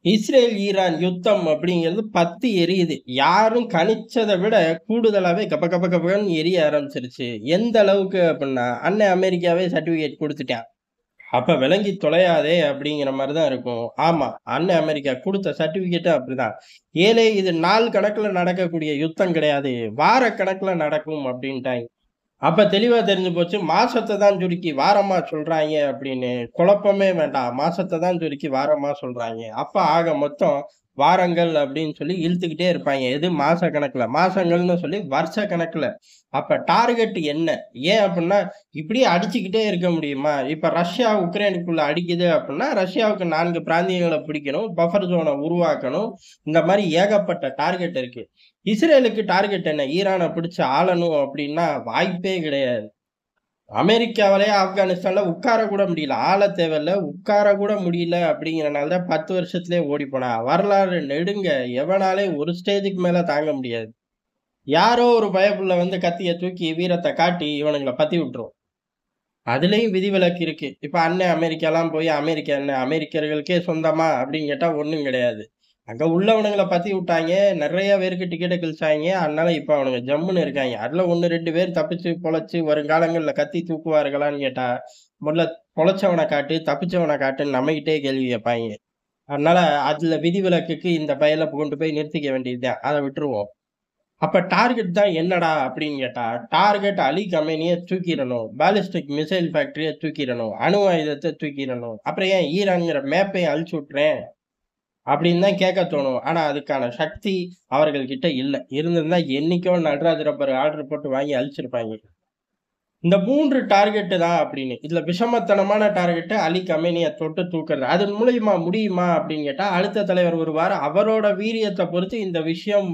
Israel, Iran யுத்தம் அப்படிங்கிறது பத்தி எரியுது. யாரும் கணிச்சத விட கூடுதலாவே கப கப கபன்னு எரிய ஆரம்பிச்சுருச்சு. எந்த அளவுக்கு அப்டின்னா, அண்ணன் அமெரிக்காவே சர்டிபிகேட் குடுத்துட்டான். அப்ப விளங்கி தொலையாதே அப்படிங்கிற மாரி தான் இருக்கும். ஆமா, அண்ணன் அமெரிக்கா குடுத்த சர்டிபிகேட்டும் அப்படிதான். ஏலே இது நாள் கணக்குல நடக்கக்கூடிய யுத்தம் கிடையாது. வார கணக்குல நடக்கும் அப்படின்ட்டாய்ங்க. அப்ப தெளிவா தெரிஞ்சு போச்சு. மாசத்த தான் சுருக்கி வாரமா சொல்றாய்ங்க அப்படின்னு. குழப்பமே வேண்டாம். மாசத்த தான் சுருக்கி வாரமா சொல்றாய்ங்க. அப்ப ஆக மொத்தம் வாரங்கள் அப்படின்னு சொல்லி இழுத்துக்கிட்டே இருப்பாய்ங்க. எது மாச கணக்குல. மாசங்கள்னு சொல்லி வருஷ கணக்குல. அப்ப டார்கெட் என்ன? ஏன் அப்டின்னா, இப்படியே அடிச்சுக்கிட்டே இருக்க முடியுமா? இப்ப ரஷ்யா உக்ரைனுக்குள்ள அடிக்குது அப்டின்னா, ரஷ்யாவுக்கு 4 பிராந்தியங்கள பிடிக்கணும். பஃபர் ஜோன உருவாக்கணும். இந்த மாரி ஏகப்பட்ட டார்கெட் இருக்கு. இஸ்ரேலுக்கு டார்கெட் என்ன? ஈரான பிடிச்சு ஆளணும் அப்டின்னா வாய்ப்பே கிடையாது. அமெரிக்காவாலயே ஆப்கானிஸ்தான்ல உட்கார கூட முடியல. ஆள தேவையில்ல. உட்கார கூட முடியல அப்படிங்கிறனால தான் 10 வருஷத்திலேயே ஓடிப்போனான். வரலாறு நெடுங்க. எவனாலயும் ஒரு ஸ்டேஜுக்கு மேல தாங்க முடியாது. யாரோ ஒரு பயப்புள்ள வந்து கத்திய தூக்கி வீரத்த காட்டி இவனுங்கள பத்தி விட்டுரும். அதுலயும் விதிவிலக்கு இருக்கு. இப்ப அண்ணன் அமெரிக்காலாம் போய் அமெரிக்கா என்ன அமெரிக்கர்களுக்கே சொந்தமா அப்படின்னு கேட்டா ஒண்ணும் கிடையாது. அங்க உள்ளவனுங்கள பத்தி விட்டாய்ங்க. நெறைய பேருக்கு டிக்கெட்ட கிழிச்சாய்ங்க. அதனால இப்ப அவனுங்க ஜம்முன்னு இருக்காய்ங்க. அதுல 1, 2 பேர் தப்பிச்சு பொழச்சு வருங்காலங்கள்ல கத்தி தூக்குவார்களான்னு கேட்டா, முதல்ல பொழச்சவன காட்டு, தப்பிச்சவன காட்டுன்னு நம்மகிட்டயே கேள்வி கேட்பாய்ங்க. அதனால அதுல விதிவிலக்குக்கு இந்த பயல கொண்டு போய் நிறுத்திக்க வேண்டியது தான். அத விட்டுருவோம். அப்ப டார்கெட் தான் என்னடா அப்படின்னு கேட்டா, டார்கெட் அலி கமேனிய தூக்கிரணும். பாலிஸ்டிக் மிசைல் ஃபேக்டரிய தூக்கிரணும். அணு ஆயுதத்த தூக்கிரணும். அப்புறம் ஏன் ஈரான்ங்கிற மேப்பையும் அழிச்சு விட்டுறேன் அப்படின்னு தான் கேட்க தோணும். ஆனா அதுக்கான சக்தி அவர்கள் கிட்ட இல்ல. இருந்திருந்தா என்னைக்கோ நடராஜ ரப்பர் ஆர்டர் போட்டு வாங்கி அழிச்சிருப்பாய்ங்க. இந்த 3 டார்கெட் தான் அப்படின்னு. இதுல விஷமத்தனமான டார்கெட் அலி கமேனிய தொட்டு தூக்குறது. அதன் மூலியமா முடியுமா அப்படின்னு கேட்டா, அடுத்த தலைவர் வருவாரு. அவரோட வீரியத்த பொறுத்து இந்த விஷயம்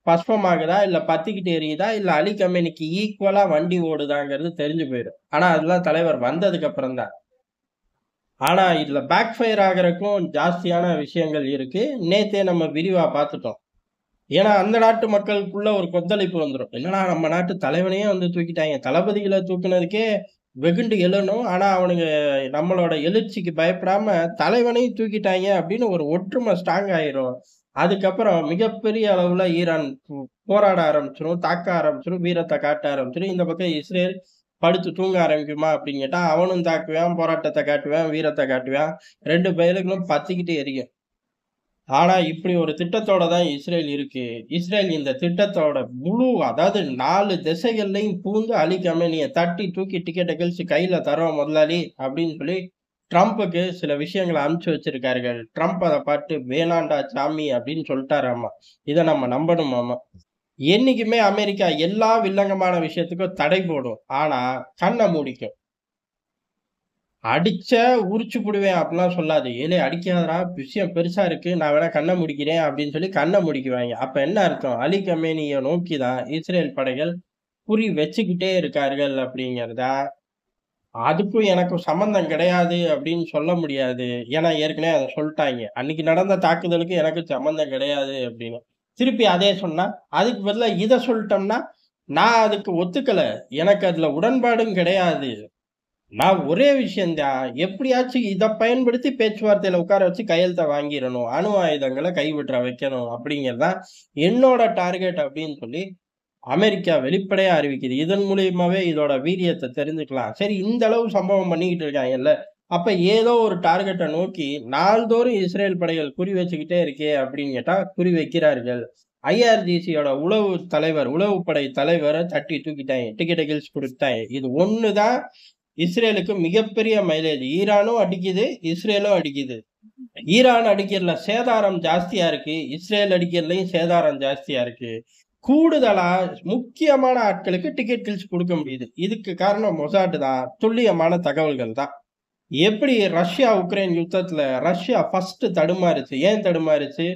பஸ்பமாகுதா, இல்ல பத்திக்கிட்டு எரியுதா, இல்ல அலி கமேனிக்கு ஈக்குவலா வண்டி ஓடுதாங்கிறது தெரிஞ்சு போயிரும். ஆனா அதெல்லாம் தலைவர் வந்ததுக்கு அப்புறம் தான். ஆனா இதுல பேக் ஃபயர் ஆகுறதுக்கும் ஜாஸ்தியான விஷயங்கள் இருக்கு. நேத்தே நம்ம விரிவா பார்த்துட்டோம். ஏன்னா, அந்த நாட்டு மக்களுக்குள்ள ஒரு கொந்தளிப்பு வந்துரும். என்னடா நம்ம நாட்டு தலைவனையே வந்து தூக்கிட்டாய்ங்க. தளபதிகள தூக்குனதுக்கே வெகுண்டு எழணும். ஆனா, அவனுங்க நம்மளோட எழுச்சிக்கு பயப்படாம தலைவனையும் தூக்கிட்டாய்ங்க அப்படின்னு ஒரு ஒற்றுமை ஸ்ட்ராங் ஆயிரும். அதுக்கப்புறம் மிகப்பெரிய அளவுல ஈரான் போராட ஆரம்பிச்சுரும், தாக்க ஆரம்பிச்சுரும், வீரத்த காட்ட ஆரம்பிச்சுரும். இந்த பக்கம் இஸ்ரேல் படுத்து தூங்க ஆரம்பிக்குமா அப்படின்னு கேட்டா, அவனும் தாக்குவான், போராட்டத்த காட்டுவான், வீரத்த காட்டுவான். 2 பயலுகளும் பத்திக்கிட்டு எரியும். ஆனா, இப்படி ஒரு திட்டத்தோட தான் இஸ்ரேல் இருக்கு. இஸ்ரேல் இந்த திட்டத்தோட அதாவது 4 திசைகள்லயும் பூந்து அலி கமேனிய தட்டி தூக்கி டிக்கெட்ட கிழிச்சு கையில தர்றோம் முதலாளி அப்படின்னு சொல்லி ட்ரம்புக்கு சில விஷயங்கள அனுப்பிச்சு வச்சிருக்கார்கள். ட்ரம்ப் அத பார்த்து வேணான்டா சாமி அப்படின்னு சொல்லிட்டாராமா. இத நம்ம நம்பணுமாமா. என்னைக்குமே அமெரிக்கா எல்லா வில்லங்கமான விஷயத்துக்கும் தடை போடும். ஆனா, கண்ண மூடிக்கும். அடிச்சா உரிச்சு புடுவேன் அப்படிலாம் சொல்லாது. "ஏலே அடிக்காதடா! விஷயம் பெருசா இருக்கு. நான் வேணா கண்ண மூடிக்கிறேன்" அப்படின்னு சொல்லி கண்ண மூடிக்குவாய்ங்க. அப்ப என்ன அர்த்தம்? அலி கமேனிய நோக்கி தான் இஸ்ரேல் படைகள் குறி வச்சுக்கிட்டே இருக்கார்கள் அப்படிங்கிறதா, அதுக்கும் எனக்கும் சம்மந்தம் கிடையாது அப்படின்னு சொல்ல முடியாது. ஏன்னா ஏற்கனவே அத சொல்ட்டாய்ங்க. அன்னைக்கு நடந்த தாக்குதலுக்கு எனக்கும் சம்மந்தம் கிடையாது அப்படின்னு. திருப்பி அதே சொன்னா, அதுக்கு பதிலா இத சொல்ட்டோம்னா, நான் அதுக்கு ஒத்துக்கல. எனக்கு அதுல உடன்பாடும் கிடையாது. நான் ஒரே விஷயம் தான். எப்படியாச்சும் இத பயன்படுத்தி பேச்சுவார்த்தையில உட்கார வச்சு கையெழுத்த வாங்கிரணும். அணு ஆயுதங்கள கைவிட்ற வைக்கணும் அப்படிங்கிறது தான் என்னோட டார்கெட் அப்படின்னு சொல்லி அமெரிக்கா வெளிப்படையா அறிவிக்குது. இதன் மூலியமாவே இதோட வீரியத்த தெரிஞ்சுக்கலாம். சரி இந்த அளவு சம்பவம் பண்ணிக்கிட்டு இருக்காங்கல்ல. அப்ப ஏதோ ஒரு டார்கெட்ட நோக்கி நாள்தோறும் இஸ்ரேல் படைகள் குறி வச்சுக்கிட்டே இருக்கே அப்படின்னு கேட்டா, குறி வைக்கிறார்கள். ஐஆர்ஜிசியோட உளவுப்படை தலைவர தட்டி தூக்கிட்டாய்ங்க. டிக்கெட்ட கிழிச்சு குடுத்துட்டாய்ங்க. இது ஒண்ணு தான் இஸ்ரேலுக்கு மிகப்பெரிய மைலேஜ். ஈரானும் அடிக்குது, இஸ்ரேலும் அடிக்குது. ஈரான் அடிக்கிறதுல சேதாரம் ஜாஸ்தியா இருக்கு. இஸ்ரேல் அடிக்கிறதுலயும் சேதாரம் ஜாஸ்தியா இருக்கு. கூடுதலா முக்கியமான ஆட்களுக்கு டிக்கெட் கிழிச்சு குடுக்க முடியுது. இதுக்கு காரணம் மொசாட் தான். துல்லியமான தகவல்கள் தான். எப்படி ரஷ்யா, உக்ரைன் யுத்தத்துல ரஷ்யா ஃபர்ஸ்ட் தடுமாறுச்சு. ஏன் தடுமாறுச்சு?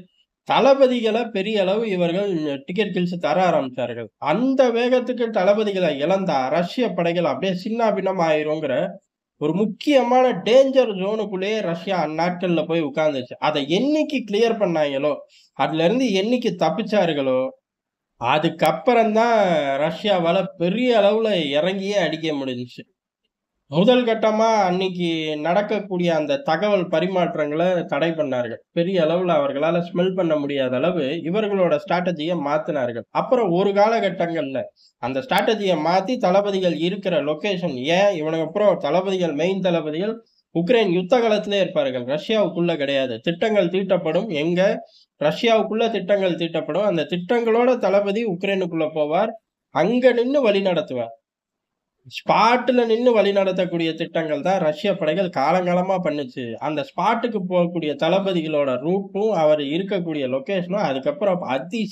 தளபதிகள பெரிய அளவு இவர்கள் டிக்கெட் கிழிச்சு தர ஆரம்பிச்சார்கள். அந்த வேகத்துக்கு தளபதிகள இழந்தா, ரஷ்ய படைகள் அப்படியே சின்னாபின்னம் ஆயிருங்கிற ஒரு முக்கியமான டேஞ்சர் ஜோனுக்குள்ளேயே ரஷ்யா அந்நாட்கள்ல போய் உட்கார்ந்துச்சு. அத என்னைக்கு கிளியர் பண்ணாய்ங்களோ, அதுலருந்து என்னைக்கு தப்பிச்சார்களோ, அதுக்கப்புறம் தான் ரஷ்யாவால பெரிய அளவுல இறங்கியே அடிக்க முடிஞ்சுச்சு. முதல் கட்டமா அன்னைக்கு நடக்கக்கூடிய அந்த தகவல் பரிமாற்றங்கள தடை பண்ணார்கள். பெரிய அளவுல அவர்களால ஸ்மெல் பண்ண முடியாத அளவு இவர்களோட ஸ்ட்ராட்டஜிய மாத்துனார்கள். அப்புறம் ஒரு காலகட்டங்கள்ல அந்த ஸ்ட்ராட்டஜிய மாத்தி தளபதிகள் இருக்கிற லொகேஷன் ஏன் இவனுங்க தளபதிகள் மெயின் தளபதிகள் உக்ரைன் யுத்த காலத்திலே இருப்பார்கள். ரஷ்யாவுக்குள்ள கிடையாது. திட்டங்கள் தீட்டப்படும். எங்க? ரஷ்யாவுக்குள்ள திட்டங்கள் தீட்டப்படும். அந்த திட்டங்களோட தளபதி உக்ரைனுக்குள்ள போவார். அங்க நின்னு வழி நடத்துவார். ஸ்பாட்ல நின்னு வழிநடத்தக்கூடிய திட்டங்கள் தான் ரஷ்ய படைகள் காலங்காலமா பண்ணுச்சு. அந்த ஸ்பாட்டுக்கு போகக்கூடிய தளபதிகளோட ரூட்டும், அவர் இருக்கக்கூடிய லொகேஷனும் அதுக்கப்புறம்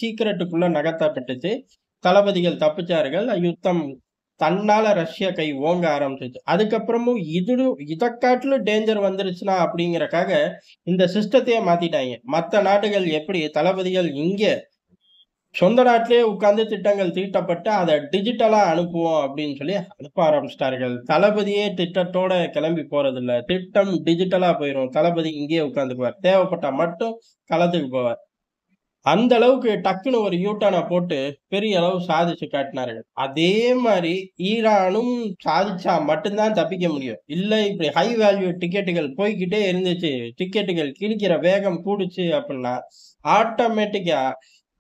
சீக்ரெட்டுக்குள்ள நகர்த்தப்பட்டுச்சு. தளபதிகள் தப்பிச்சார்கள். யுத்தம் தன்னால ரஷ்ய கை ஓங்க ஆரம்பிச்சுச்சு. அதுக்கப்புறமும் இத காட்டிலும் டேஞ்சர் வந்துருச்சுனா அப்படிங்கிறக்காக இந்த சிஸ்டத்தையே மாத்திட்டாய்ங்க. மத்த நாடுகள் எப்படி தளபதிகள் இங்க சொந்த நாட்டிலேயே உட்கார்ந்து திட்டங்கள் தீட்டப்பட்டு அத டிஜிட்டலா அனுப்புவோம் அப்படின்னு சொல்லி அனுப்ப ஆரம்பிச்சிட்டார்கள். தளபதியே திட்டத்தோட கிளம்பி போறதில்ல. திட்டம் டிஜிட்டலா போயிரும். தளபதி இங்கேயே உட்கார்ந்துக்குவார். தேவைப்பட்டா மட்டும் களத்துக்கு போவார். அந்த அளவுக்கு டக்குன்னு ஒரு யூ-டர்ன போட்டு பெரிய அளவு சாதிச்சு காட்டினார்கள். அதே மாரி ஈரானும் சாதிச்சா மட்டும் தான் தப்பிக்க முடியும். இல்ல இப்படி ஹை வேல்யூ டிக்கெட்டுகள் போய்க்கிட்டே இருந்துச்சு. டிக்கெட்டுகள் கிழிக்கிற வேகம் கூடுச்சு அப்படின்னா, ஆட்டோமேட்டிக்கா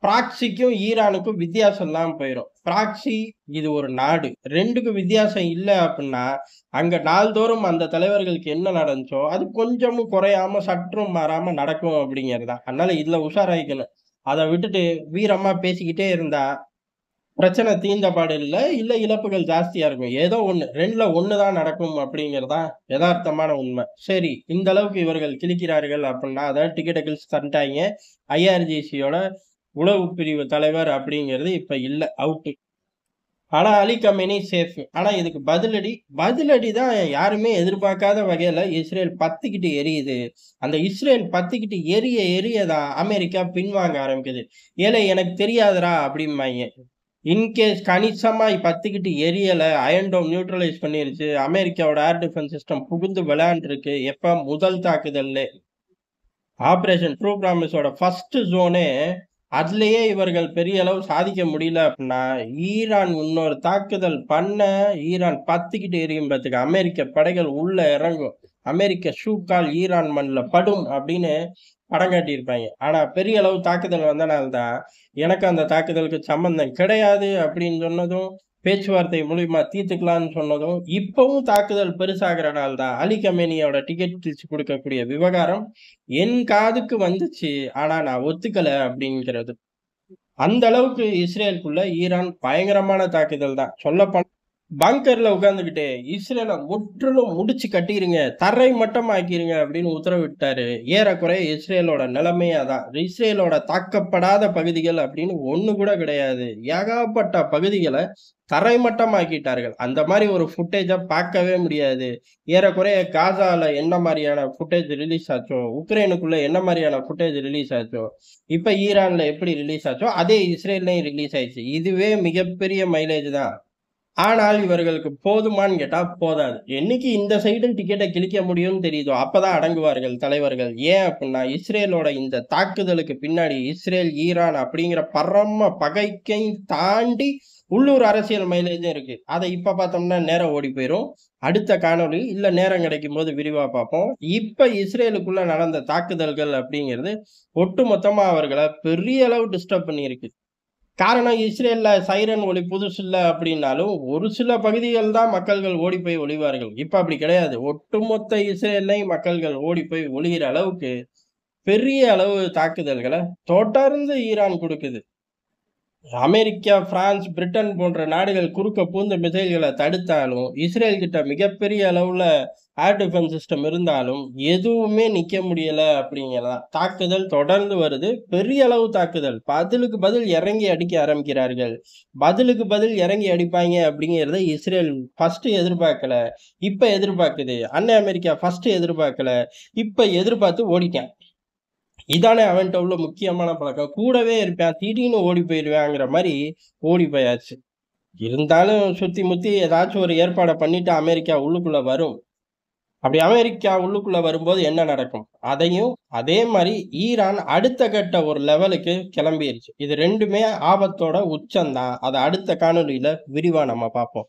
ப்ராக்ஸிக்கும் ஈரானுக்கும் வித்தியாசம் இல்லாம போயிரும். ப்ராக்ஸி இது ஒரு நாடு. 2க்கும் வித்தியாசம் இல்ல அப்டின்னா, அங்க நாள்தோறும் அந்த தலைவர்களுக்கு என்ன நடந்துச்சோ, அது கொஞ்சமும் குறையாம, சற்றும் மாறாம நடக்கும் அப்படிங்கிறது தான். அதனால இதுல உஷாராயிக்கணும். அத விட்டுட்டு வீரமா பேசிக்கிட்டே இருந்தா, பிரச்சனை தீர்ந்த பாடு இல்ல. இல்ல இழப்புகள் ஜாஸ்தியா இருக்கும். ஏதோ ஒண்ணு. 2ல 1 தான் நடக்கும் அப்படிங்கிறது தான் எதார்த்தமான உண்மை. சரி, இந்த அளவுக்கு இவர்கள் கிழிக்கிறார்கள் அப்டின்னா, அதாவது டிக்கெட்ட கிழிச்சு தந்துட்டாய்ங்க. IRGCயோட உளவு பிரிவு தலைவர் அப்படிங்கிறது இப்ப இல்ல. அவுட்டு. ஆனா அலி கமேனி சேஃப். ஆனா இதுக்கு பதிலடி தான் யாருமே எதிர்பார்க்காத வகையில இஸ்ரேல் பத்திக்கிட்டு எரியுது. அந்த இஸ்ரேல் பத்திக்கிட்டு எரிய தான் அமெரிக்கா பின்வாங்க ஆரம்பிக்குது. "ஏலே எனக்கு தெரியாதுடா" அப்படிம்பாய்ங்க. இன்கேஸ் கணிசமா பத்திக்கிட்டு எரியல, அயர்ன் டோம் நியூட்ரலைஸ் பண்ணிருச்சு. அமெரிக்காவோட ஏர் டிஃபென்ஸ் சிஸ்டம் புகுந்து விளையாண்டுருக்கு. எப்ப? முதல் தாக்குதல்லே. ஆப்பரேஷன் ட்ரூ ப்ராமிஸோட ஃபர்ஸ்ட் ஜோனே அதிலேயே இவர்கள் பெரிய அளவு சாதிக்க முடியல அப்படின்னா, ஈரான் இன்னொரு தாக்குதல் பண்ண, ஈரான் பத்திக்கிட்டு எரியும் பாத்துக்க. அமெரிக்க படைகள் உள்ள இறங்கும். அமெரிக்க ஷூக்கால் ஈரான் மண்ல படும் அப்படின்னு படம் காட்டியிருப்பாய்ங்க. ஆனா பெரிய அளவு தாக்குதல் வந்தனால தான், எனக்கு அந்த தாக்குதலுக்கு சம்பந்தம் கிடையாது அப்படின்னு சொன்னதும், பேச்சுவார்த்தை மூலியமா தீர்த்துக்கலாம்னு சொன்னதும், இப்பவும் தாக்குதல் பெருசாகுறனால தான் அலி கமேனியோட டிக்கெட் கிழிச்சு குடுக்கக்கூடிய விவகாரம் என் காதுக்கு வந்துச்சு. ஆனா நான் ஒத்துக்கல அப்படிங்கிறது. அந்த அளவுக்கு இஸ்ரேலுக்குள்ள ஈரான் பயங்கரமான தாக்குதல் தான். சொல்லப்போனா பங்கர்ல உட்கார்ந்துகிட்டு இஸ்ரேல முற்றிலும் முடிச்சு கட்டிருங்க, தரை மட்டமாக்கிருங்க அப்படின்னு உத்தரவிட்டாரு. ஏறக்குறைய இஸ்ரேலோட நிலைமையே அதான். இஸ்ரேலோட தாக்கப்படாத பகுதிகள் அப்படின்னு ஒண்ணு கூட கிடையாது. ஏகப்பட்ட பகுதிகளை தரைமட்டமாக்கிட்டார்கள். அந்த மாரி ஒரு ஃபுட்டேஜ பார்க்கவே முடியாது. ஏறக்குறைய காசால என்ன மாரியான ஃபுட்டேஜ் ரிலீஸ் ஆச்சோ, உக்ரைனுக்குள்ள என்ன மாரியான ஃபுட்டேஜ் ரிலீஸ் ஆச்சோ, இப்ப ஈரான்ல எப்படி ரிலீஸ் ஆச்சோ, அதே இஸ்ரேல்லயும் ரிலீஸ் ஆயிடுச்சு. இதுவே மிகப்பெரிய மைலேஜ் தான். ஆனால் இவர்களுக்கு போதுமான்னு கேட்டா போதாது. என்னைக்கு இந்த சைடு டிக்கெட்ட கிழிக்க முடியும்னு தெரியுதோ, அப்பதான் அடங்குவார்கள் தலைவர்கள். ஏன் அப்டின்னா, இஸ்ரேலோட இந்த தாக்குதலுக்கு பின்னாடி இஸ்ரேல், ஈரான் அப்படிங்கிற பரம பகைக்கையும் தாண்டி உள்ளூர் அரசியல் மைலேஜும் இருக்கு. அத இப்ப பார்த்தோம்னா நேரம் ஓடி போயிரும். அடுத்த காணொளி இல்ல நேரம் கிடைக்கும்போது விரிவா பார்ப்போம். இப்ப இஸ்ரேலுக்குள்ள நடந்த தாக்குதல்கள் அப்படிங்கிறது ஒட்டுமொத்தமா அவர்கள பெரிய அளவு டிஸ்டர்ப் பண்ணியிருக்கு. காரணம் இஸ்ரேல்ல சைரன் ஒலி புதுசு இல்ல அப்படின்னாலும், ஒரு சில பகுதிகள் தான் மக்கள்கள் ஓடி போய் ஒளிவார்கள். இப்ப அப்படி கிடையாது. ஒட்டுமொத்த இஸ்ரேல்லயும் மக்கள்கள் ஓடி போய் ஒளியிற அளவுக்கு பெரிய அளவு தாக்குதல்கள தொடர்ந்து ஈரான் குடுக்குது. அமெரிக்கா, பிரான்ஸ், பிரிட்டன் போன்ற நாடுகள் குறுக்க பூந்து மிசைல்கள தடுத்தாலும், இஸ்ரேல் கிட்ட மிகப்பெரிய அளவுல ஏர் டிஃபென்ஸ் சிஸ்டம் இருந்தாலும், எதுவுமே நிக்க முடியல அப்படிங்கிறதான். தாக்குதல் தொடர்ந்து வருது. பெரிய அளவு தாக்குதல். பதிலுக்கு பதில் இறங்கி அடிக்க ஆரம்பிக்கிறார்கள். பதிலுக்கு பதில் இறங்கி அடிப்பாய்ங்க அப்படிங்கிறத இஸ்ரேல் ஃபர்ஸ்ட் எதிர்பார்க்கல. இப்ப எதிர்பார்க்குது. அமெரிக்கா ஃபர்ஸ்ட் எதிர்பார்க்கல. இப்ப எதிர்பார்த்து ஓடிட்டான். இதானே அவன்ட்ட உள்ள முக்கியமான பழக்கம். கூடவே இருப்பான். திடீர்னு ஓடி போயிருவான்ங்கிற மாரி ஓடி போயாச்சு. இருந்தாலும் சுத்தி முத்தி ஏதாச்சும் ஒரு ஏற்பாட பண்ணிட்டு அமெரிக்கா உள்ளுக்குள்ள வரும். அப்படி அமெரிக்கா உள்ளுக்குள்ள வரும்போது என்ன நடக்கும்? அதையும் அதே மாரி ஈரான் அடுத்த கட்ட ஒரு லெவலுக்கு கிளம்பிருச்சு. இது 2மே ஆபத்தோட உச்சம் தான். அத அடுத்த காணொளியில விரிவா நம்ம பார்ப்போம்.